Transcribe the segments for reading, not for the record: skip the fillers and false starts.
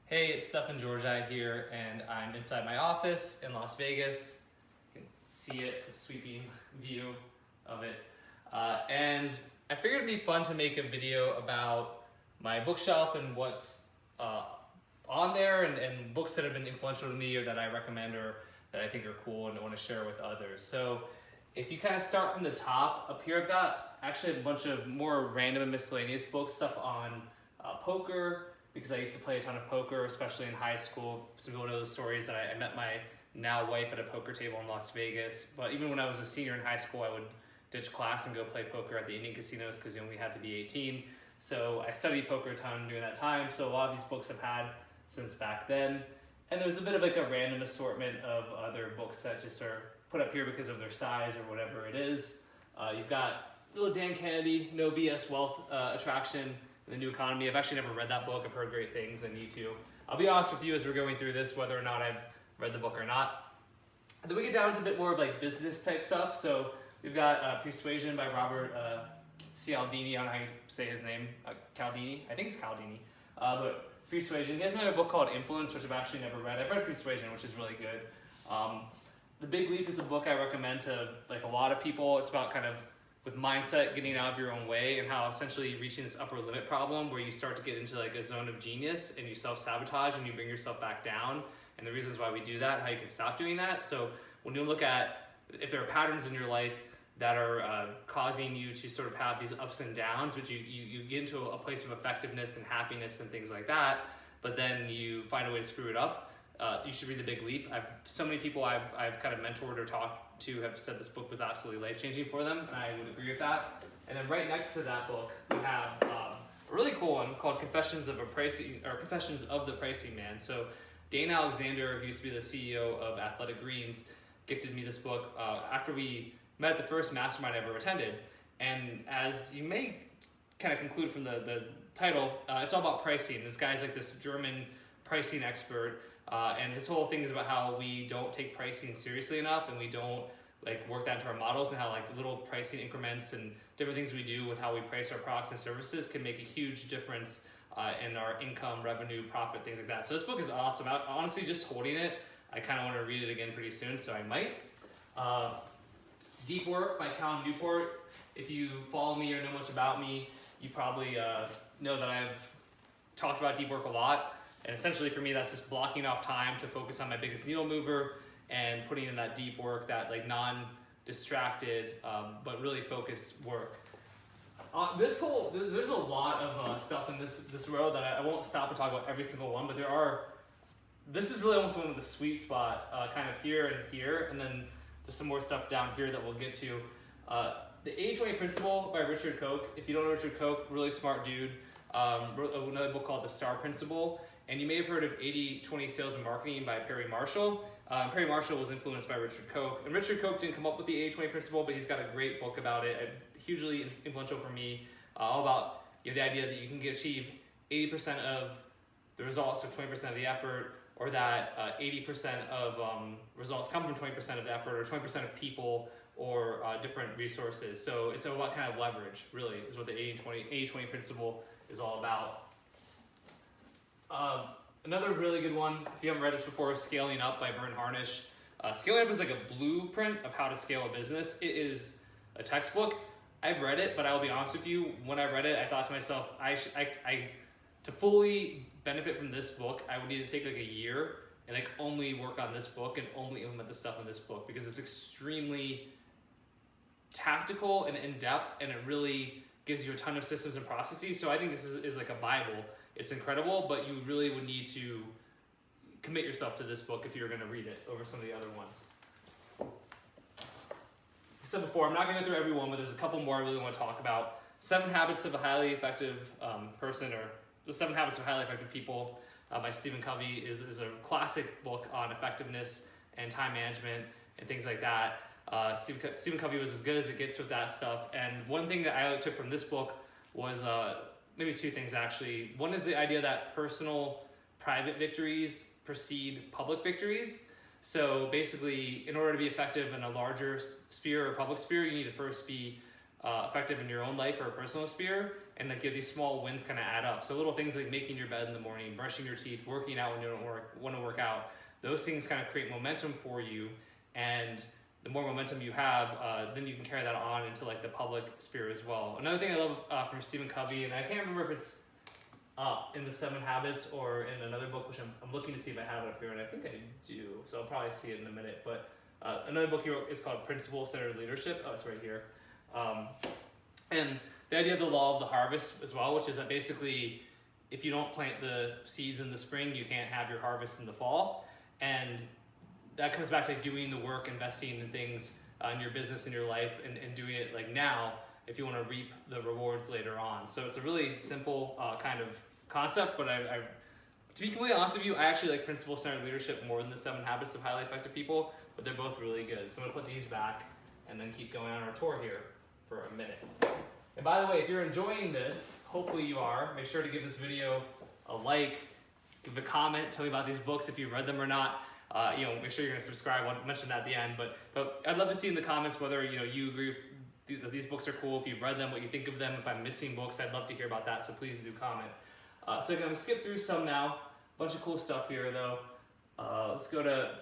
Hey, it's Stefan Georgi here, and I'm inside my office in Las Vegas. You can see it, the sweeping view of it. And I figured it'd be fun to make a video about my bookshelf and what's on there and books that have been influential to me or that I recommend or that I think are cool and I want to share with others. So if you kind of start from the top, up here I've got actually a bunch of more random and miscellaneous books, stuff on poker, because I used to play a ton of poker, especially in high school. Some people know the stories that I met my now wife at a poker table in Las Vegas. But even when I was a senior in high school, I would ditch class and go play poker at the Indian casinos because you only had to be 18. So I studied poker a ton during that time. So a lot of these books I've had since back then. And there's a bit of like a random assortment of other books that just are put up here because of their size or whatever it is. You've got little Dan Kennedy, No BS Wealth Attraction, The New Economy. I've actually never read that book. I've heard great things. I need to. I'll be honest with you as we're going through this, whether or not I've read the book or not. And then we get down to a bit more of like business type stuff. So we've got Persuasion by Robert Cialdini. I don't know how you say his name. Cialdini. I think it's Cialdini. But Persuasion. He has another book called Influence, which I've actually never read. I've read Persuasion, which is really good. The Big Leap is a book I recommend to like a lot of people. It's about kind of with mindset, getting out of your own way, and how essentially reaching this upper limit problem where you start to get into like a zone of genius and you self-sabotage and you bring yourself back down, and the reasons why we do that, how you can stop doing that. So when you look at if there are patterns in your life that are causing you to sort of have these ups and downs, but you get into a place of effectiveness and happiness and things like that, but then you find a way to screw it up, you should read The Big Leap. So many people I've kind of mentored or talked to have said this book was absolutely life-changing for them, and I would agree with that. And then right next to that book, we have a really cool one called Confessions of the Pricing Man. So Dane Alexander, who used to be the CEO of Athletic Greens, gifted me this book after we met at the first mastermind I ever attended. And as you may kind of conclude from the title, it's all about pricing. This guy's like this German pricing expert, and his whole thing is about how we don't take pricing seriously enough and we don't like work that into our models, and how like little pricing increments and different things we do with how we price our products and services can make a huge difference in our income, revenue, profit, things like that. So this book is awesome. Honestly, just holding it, I kind of want to read it again pretty soon, so I might. Deep Work by Cal Newport. If you follow me or know much about me, you probably know that I've talked about deep work a lot. And essentially for me, that's just blocking off time to focus on my biggest needle mover and putting in that deep work, that like non-distracted but really focused work. There's a lot of stuff in this row that I won't stop and talk about every single one, but this is really almost one of the sweet spot kind of here, and then there's some more stuff down here that we'll get to. The 80-20 Principle by Richard Koch. If you don't know Richard Koch, really smart dude. Wrote another book called The Star Principle. And you may have heard of 80-20 Sales and Marketing by Perry Marshall. Perry Marshall was influenced by Richard Koch. And Richard Koch didn't come up with the 80-20 Principle, but he's got a great book about it, hugely influential for me, all about the idea that you can achieve 80% of the results or 20% of the effort, or that 80% of results come from 20% of the effort, or 20% of people, or different resources. So it's all about kind of leverage, really, is what the 80-20 Principle is all about. Another really good one, if you haven't read this before, is Scaling Up by Vern Harnish. Scaling Up is like a blueprint of how to scale a business. It is a textbook. I've read it, but I will be honest with you, when I read it, I thought to myself, to fully benefit from this book, I would need to take like a year and like only work on this book and only implement the stuff in this book, because it's extremely tactical and in-depth, and it really gives you a ton of systems and processes. So I think this is like a Bible. It's incredible, but you really would need to commit yourself to this book if you're going to read it over some of the other ones. I said before, I'm not going to go through every one, but there's a couple more I really want to talk about. 7 Habits of a Highly Effective Person, or The 7 Habits of Highly Effective People by Stephen Covey is a classic book on effectiveness and time management and things like that. Stephen Covey was as good as it gets with that stuff. And one thing that I took from this book was maybe 2 things actually. One is the idea that personal private victories precede public victories. So basically, in order to be effective in a larger sphere or public sphere, you need to first be effective in your own life or a personal sphere, and like these small wins kind of add up. So little things like making your bed in the morning, brushing your teeth, working out when you don't want to work out, those things kind of create momentum for you, and the more momentum you have, then you can carry that on into like the public sphere as well. Another thing I love from Stephen Covey, and I can't remember if it's in the 7 Habits or in another book, which I'm looking to see if I have it up here, and I think I do, so I'll probably see it in a minute, but another book he wrote is called Principle-Centered Leadership. Oh, it's right here. And the idea of the law of the harvest as well, which is that basically if you don't plant the seeds in the spring, you can't have your harvest in the fall. And that comes back to like doing the work, investing in things in your business, in your life, and doing it like now if you want to reap the rewards later on. So it's a really simple kind of concept, but to be completely honest with you, I actually like Principle-Centered Leadership more than the 7 Habits of Highly Effective People, but they're both really good. So I'm gonna put these back and then keep going on our tour here for a minute. And by the way, if you're enjoying this, hopefully you are, make sure to give this video a like, give a comment, tell me about these books if you've read them or not. Make sure you're gonna subscribe. I'll mention that at the end, but I'd love to see in the comments whether you agree that these books are cool, if you've read them, what you think of them. If I'm missing books, I'd love to hear about that, so please do comment. So I'm gonna skip through some now. Bunch of cool stuff here though. Let's go to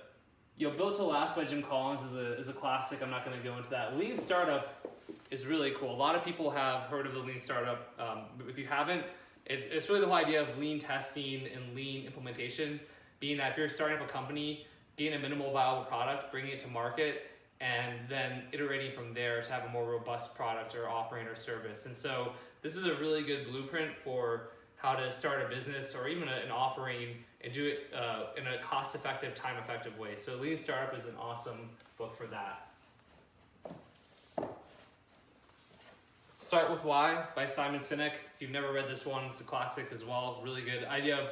Built to Last by Jim Collins is a classic. I'm not gonna go into that. Lean Startup is really cool. A lot of people have heard of the Lean Startup. If you haven't, it's really the whole idea of lean testing and lean implementation, being that if you're starting up a company, getting a minimal viable product, bringing it to market, and then iterating from there to have a more robust product or offering or service. And so this is a really good blueprint for how to start a business or even an offering and do it in a cost-effective, time-effective way. So Lean Startup is an awesome book for that. Start with Why by Simon Sinek. If you've never read this one, it's a classic as well. Really good idea of,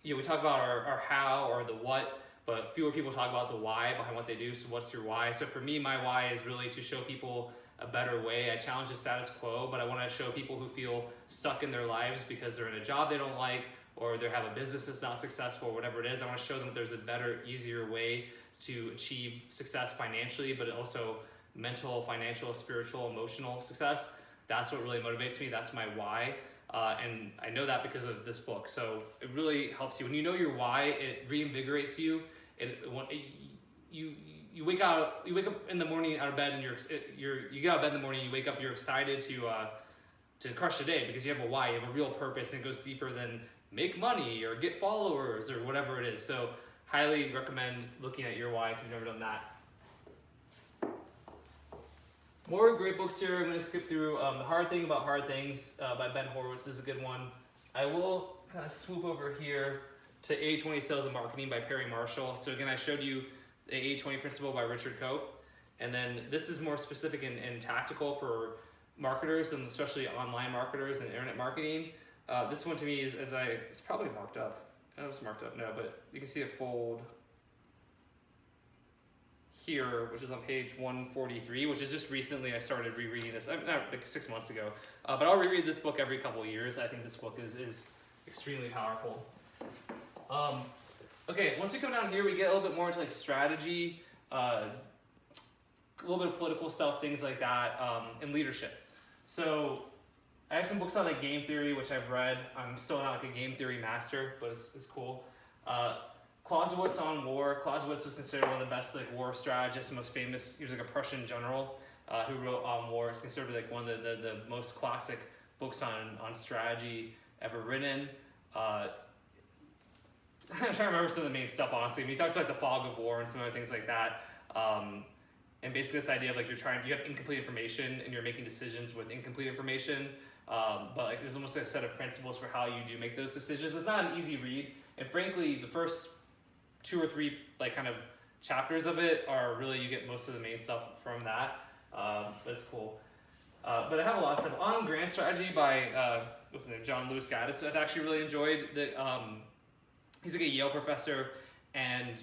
we talk about our how or the what, but fewer people talk about the why behind what they do. So what's your why? So for me, my why is really to show people a better way. I challenge the status quo, but I want to show people who feel stuck in their lives because they're in a job they don't like, or they have a business that's not successful, whatever it is. I want to show them that there's a better, easier way to achieve success financially, but also mental, financial, spiritual, emotional success. That's what really motivates me. That's my why. And I know that because of this book. So it really helps you. When you know your why, it reinvigorates you. You wake up in the morning out of bed, and you get out of bed in the morning, you wake up, you're excited to crush the day because you have a why, you have a real purpose, and it goes deeper than make money or get followers or whatever it is. So highly recommend looking at your why if you've never done that. More great books here. I'm going to skip through. The Hard Thing About Hard Things by Ben Horowitz is a good one. I will kind of swoop over here to 80/20 Sales and Marketing by Perry Marshall. So again, I showed you the 80/20 principle by Richard Koch. And then this is more specific and tactical for marketers, and especially online marketers and internet marketing. This one to me it's probably marked up. I know it's marked up now, but you can see it fold here, which is on page 143, which is just recently I started rereading this, not like 6 months ago, but I'll reread this book every couple of years. I think this book is extremely powerful. Okay, once we come down here, we get a little bit more into like strategy, a little bit of political stuff, things like that, and leadership. So I have some books on like game theory, which I've read. I'm still not like a game theory master, but it's cool. Clausewitz on war. Clausewitz was considered one of the best like war strategists, most famous. He was like a Prussian general who wrote on war. It's considered like one of the most classic books on strategy ever written. I'm trying to remember some of the main stuff, honestly. I mean, he talks about like the fog of war and some other things like that. And basically this idea of like you have incomplete information and you're making decisions with incomplete information. But like there's almost like a set of principles for how you do make those decisions. It's not an easy read. And frankly, the first 2 or 3 like kind of chapters of it are really, you get most of the main stuff from that. But it's cool. But I have a lot of stuff. On Grand Strategy by what's his name, John Lewis Gaddis. I've actually really enjoyed that. He's like a Yale professor, and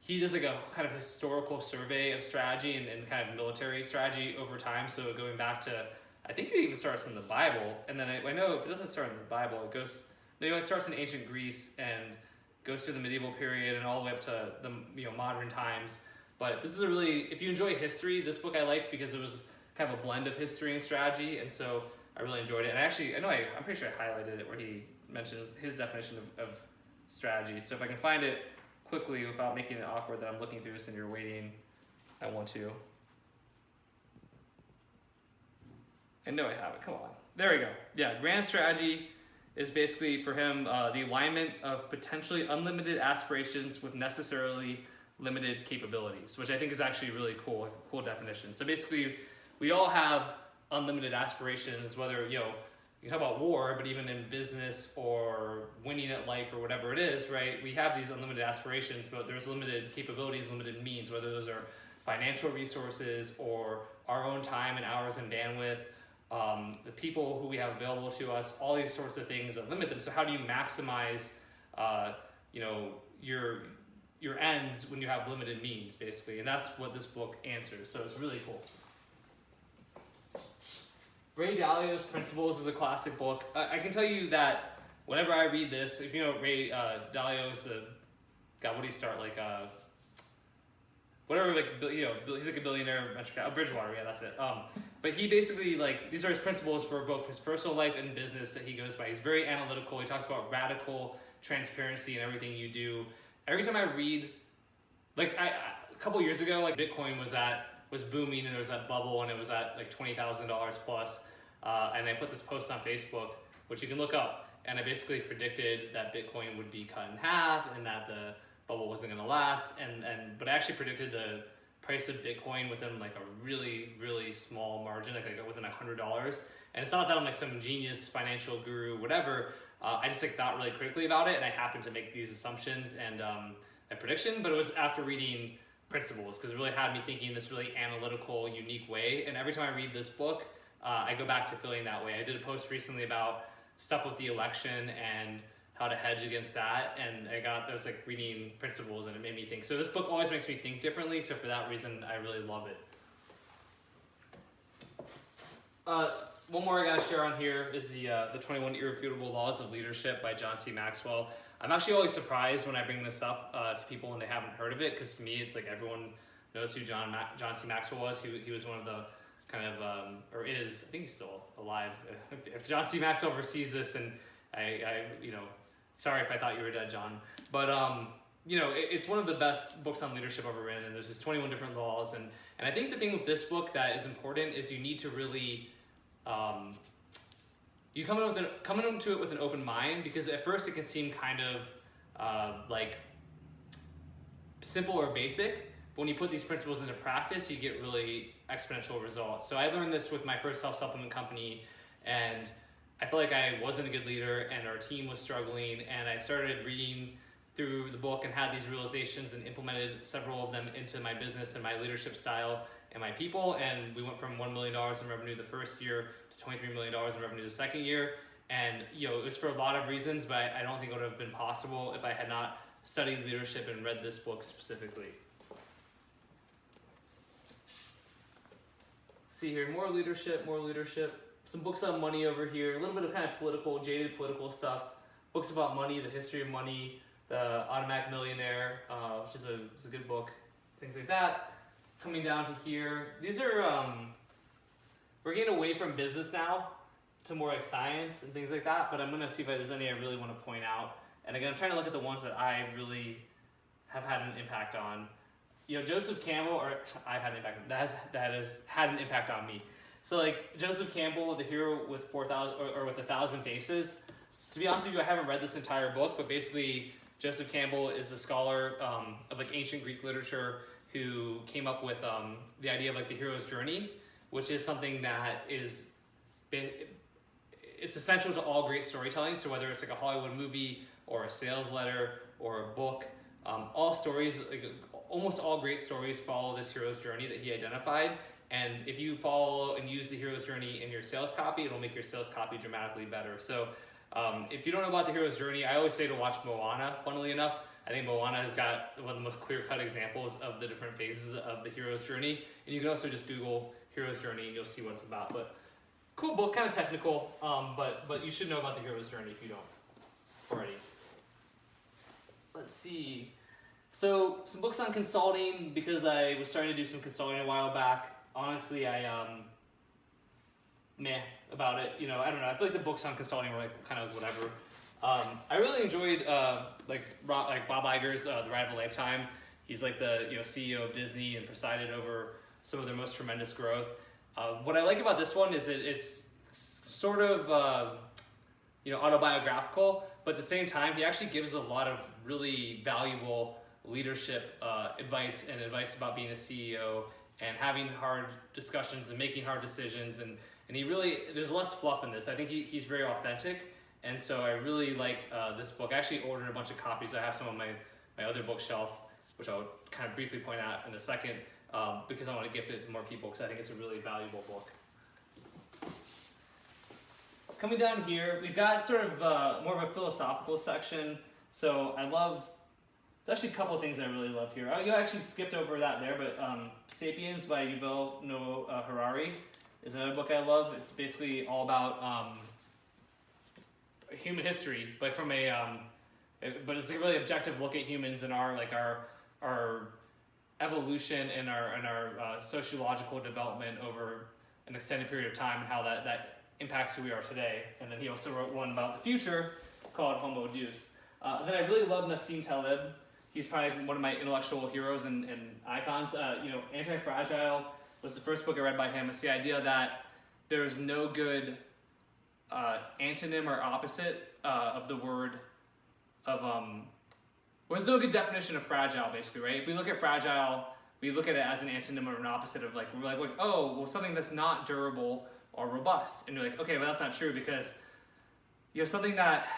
he does like a kind of historical survey of strategy and kind of military strategy over time. So going back to, I think it even starts in the Bible, and then I know if it doesn't start in the Bible, it starts in ancient Greece and goes through the medieval period and all the way up to the modern times. But this is if you enjoy history, this book I liked because it was kind of a blend of history and strategy, and so I really enjoyed it. And I'm pretty sure I highlighted it where he mentions his definition of strategy. So if I can find it quickly without making it awkward that I'm looking through this and you're waiting, I want to. I know I have it, come on. There we go. Yeah, grand strategy is basically for him the alignment of potentially unlimited aspirations with necessarily limited capabilities, which I think is actually really cool, like a cool definition. So basically, we all have unlimited aspirations, whether, you talk about war, but even in business or winning at life or whatever it is, right? We have these unlimited aspirations, but there's limited capabilities, limited means, whether those are financial resources or our own time and hours and bandwidth, the people who we have available to us, all these sorts of things that limit them. So how do you maximize, your ends when you have limited means, basically? And that's what this book answers. So it's really cool. Ray Dalio's Principles is a classic book. I can tell you that whenever I read this, if you know Ray Dalio is God, what did he start, whatever, he's like a billionaire venture capital, Bridgewater, yeah, that's it. But he basically, these are his principles for both his personal life and business that he goes by. He's very analytical. He talks about radical transparency in everything you do. Every time I read, a couple years ago, Bitcoin was booming and there was that bubble and it was at $20,000 plus. And I put this post on Facebook, which you can look up, and I basically predicted that Bitcoin would be cut in half and that the bubble wasn't going to last. But I actually predicted the price of Bitcoin within a really, really small margin, within $100. And it's not that I'm some genius financial guru, whatever. I just thought really critically about it, and I happened to make these assumptions and a prediction. But it was after reading Principles, because it really had me thinking in this really analytical, unique way. And every time I read this book, I go back to feeling that way. I did a post recently about stuff with the election and how to hedge against that, and I was reading Principles, and it made me think. So this book always makes me think differently, so for that reason, I really love it. One more I gotta share on here is the 21 Irrefutable Laws of Leadership by John C. Maxwell. I'm actually always surprised when I bring this up to people and they haven't heard of it, because to me it's everyone knows who John C. Maxwell was. He was one of the or is, I think he's still alive. If John C. Maxwell ever sees this, and I sorry if I thought you were dead, John. But it's one of the best books on leadership ever written, and there's just 21 different laws. And I think the thing with this book that is important is you need to really you come into it with an open mind, because at first it can seem kind of simple or basic, but when you put these principles into practice, you get really exponential results. So I learned this with my first self-supplement company, and I felt like I wasn't a good leader and our team was struggling, and I started reading through the book and had these realizations and implemented several of them into my business and my leadership style and my people, and we went from $1 million in revenue the first year to $23 million in revenue the second year. And it was for a lot of reasons, but I don't think it would have been possible if I had not studied leadership and read this book specifically. See here, more leadership. Some books on money over here, a little bit of kind of jaded political stuff. Books about money, the history of money, the Automatic Millionaire, which is a good book, things like that. Coming down to here, these are, we're getting away from business now to more science and things like that, but I'm gonna see if there's any I really wanna point out. And again, I'm trying to look at the ones that I really have had an impact on. Joseph Campbell, or I've had an impact, that has had an impact on me. So Joseph Campbell, The Hero with 4,000 or with 1,000 Faces. To be honest with you, I haven't read this entire book, but basically Joseph Campbell is a scholar of ancient Greek literature who came up with the idea of the hero's journey, which is something that it's essential to all great storytelling. So whether it's a Hollywood movie or a sales letter or a book, all stories, almost all great stories follow this hero's journey that he identified. And if you follow and use the hero's journey in your sales copy, it'll make your sales copy dramatically better. So if you don't know about the hero's journey, I always say to watch Moana, funnily enough. I think Moana has got one of the most clear-cut examples of the different phases of the hero's journey. And you can also just Google hero's journey and you'll see what it's about. But cool book, kind of technical, but you should know about the hero's journey if you don't already. Let's see. So some books on consulting, because I was starting to do some consulting a while back. Honestly, I meh about it. You know, I don't know. I feel like the books on consulting were like kind of whatever. I really enjoyed like Bob Iger's The Ride of a Lifetime. He's like the CEO of Disney and presided over some of their most tremendous growth. What I like about this one is it's sort of autobiographical, but at the same time he actually gives a lot of really valuable leadership advice and advice about being a CEO and having hard discussions and making hard decisions, and he really, there's less fluff in this. I think he's very authentic, and so I really like this book. I actually ordered a bunch of copies. I have some on my other bookshelf, which I'll kind of briefly point out in a second, because I want to gift it to more people because I think it's a really valuable book. Coming down here, we've got sort of more of a philosophical section. So there's actually a couple of things I really love here. You actually skipped over that there, but Sapiens by Yuval Noah Harari is another book I love. It's basically all about human history, but from but it's a really objective look at humans and our evolution and our sociological development over an extended period of time and how that impacts who we are today. And then he also wrote one about the future called Homo Deus. Then I really love Nassim Taleb. He's probably one of my intellectual heroes and icons. Anti-Fragile was the first book I read by him. It's the idea that there's no good antonym or opposite of the word of well, there's no good definition of fragile, basically, right? If we look at fragile, we look at it as an antonym or an opposite of we're like, oh, well, something that's not durable or robust. And you're like, okay, well, that's not true, because you have something that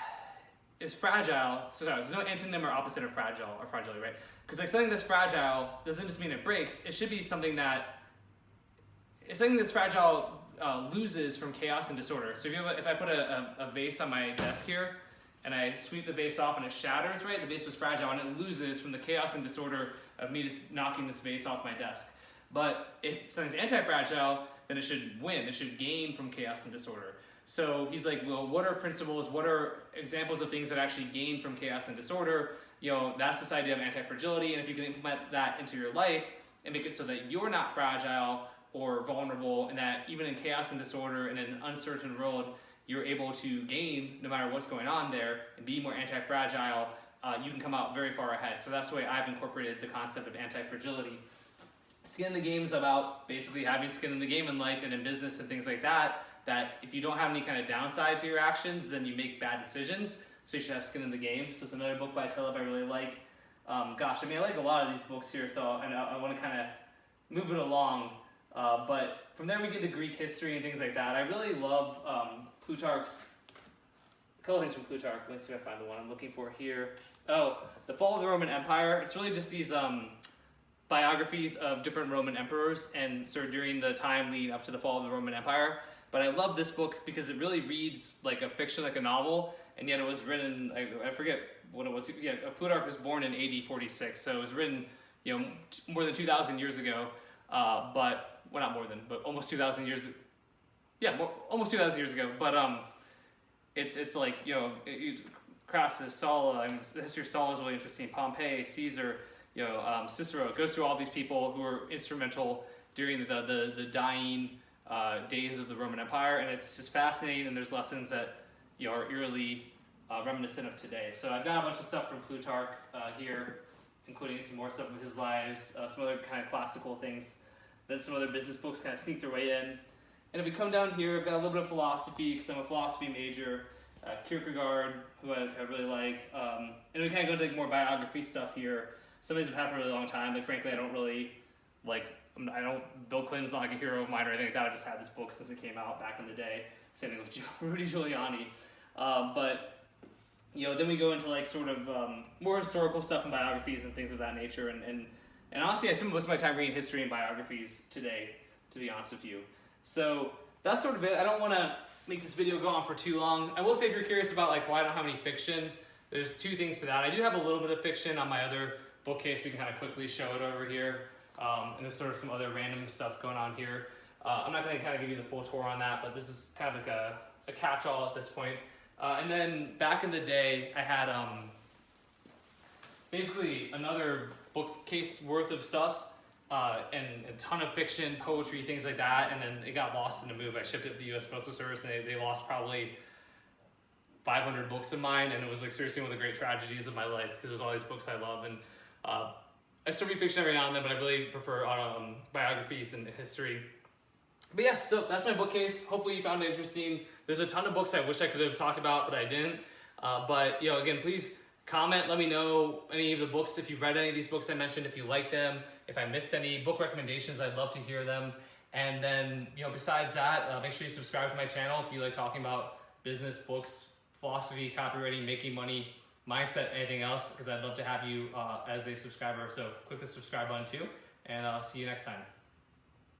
is fragile. So sorry, there's no antonym or opposite of fragile or fragility, right? Because something that's fragile doesn't just mean it breaks. It should be something that's fragile loses from chaos and disorder. So if I put a vase on my desk here, and I sweep the vase off and it shatters, right? The vase was fragile and it loses from the chaos and disorder of me just knocking this vase off my desk. But if something's anti-fragile, then it should win. It should gain from chaos and disorder. So he's like, well, what are principles? What are examples of things that actually gain from chaos and disorder? That's this idea of anti-fragility. And if you can implement that into your life and make it so that you're not fragile or vulnerable, and that even in chaos and disorder in an uncertain world, you're able to gain no matter what's going on there and be more anti-fragile, you can come out very far ahead. So that's the way I've incorporated the concept of anti-fragility. Skin in the game is about basically having skin in the game in life and in business and things like that if you don't have any kind of downside to your actions, then you make bad decisions. So you should have skin in the game. So it's another book by Taleb I really like. I like a lot of these books here, so I want to kind of move it along. But from there we get to Greek history and things like that. I really love Plutarch's, a couple things from Plutarch. Let's see if I find the one I'm looking for here. Oh, The Fall of the Roman Empire. It's really just these biographies of different Roman emperors and sort of during the time leading up to the fall of the Roman Empire. But I love this book because it really reads like a fiction, like a novel, and yet it was written, I forget what it was. Yeah, Plutarch was born in AD 46, so it was written more than 2,000 years ago, but not more than, but almost 2,000 years. Yeah, almost 2,000 years ago. But it's like Crassus, Sulla. The history of Sulla is really interesting. Pompey, Caesar, Cicero. It goes through all these people who were instrumental during the dying days of the Roman Empire, and it's just fascinating. And there's lessons that are eerily reminiscent of today. So I've got a bunch of stuff from Plutarch here, including some more stuff of his lives, some other kind of classical things. Then some other business books kind of sneak their way in. And if we come down here, I've got a little bit of philosophy because I'm a philosophy major. Kierkegaard, who I really like. And we kind of go into more biography stuff here. Some of these have happened for a really long time. Frankly, I don't really Bill Clinton's not like a hero of mine or anything like that. I've just had this book since it came out back in the day. Same thing with Rudy Giuliani. But then we go into sort of more historical stuff and biographies and things of that nature. And honestly, I spend most of my time reading history and biographies today, to be honest with you. So that's sort of it. I don't want to make this video go on for too long. I will say, if you're curious about why I don't have any fiction, there's two things to that. I do have a little bit of fiction on my other bookcase. We can kind of quickly show it over here. And there's sort of some other random stuff going on here. I'm not going to kind of give you the full tour on that, but this is kind of like a catch-all at this point. And then back in the day, I had basically another bookcase worth of stuff. and a ton of fiction, poetry, things like that. And then it got lost in the move. I shipped it to the U.S. Postal Service, and they lost probably 500 books of mine, and it was like seriously one of the great tragedies of my life because there's all these books I love, and I still read fiction every now and then, but I really prefer biographies and history. But yeah, so that's my bookcase. Hopefully you found it interesting. There's a ton of books I wish I could have talked about, but I didn't. But you know, again, please comment, let me know any of the books, if you've read any of these books I mentioned, if you like them, if I missed any book recommendations, I'd love to hear them. And then, you know, besides that, make sure you subscribe to my channel if you like talking about business, books, philosophy, copywriting, making money, mindset, anything else, because I'd love to have you as a subscriber. So click the subscribe button too, and I'll see you next time.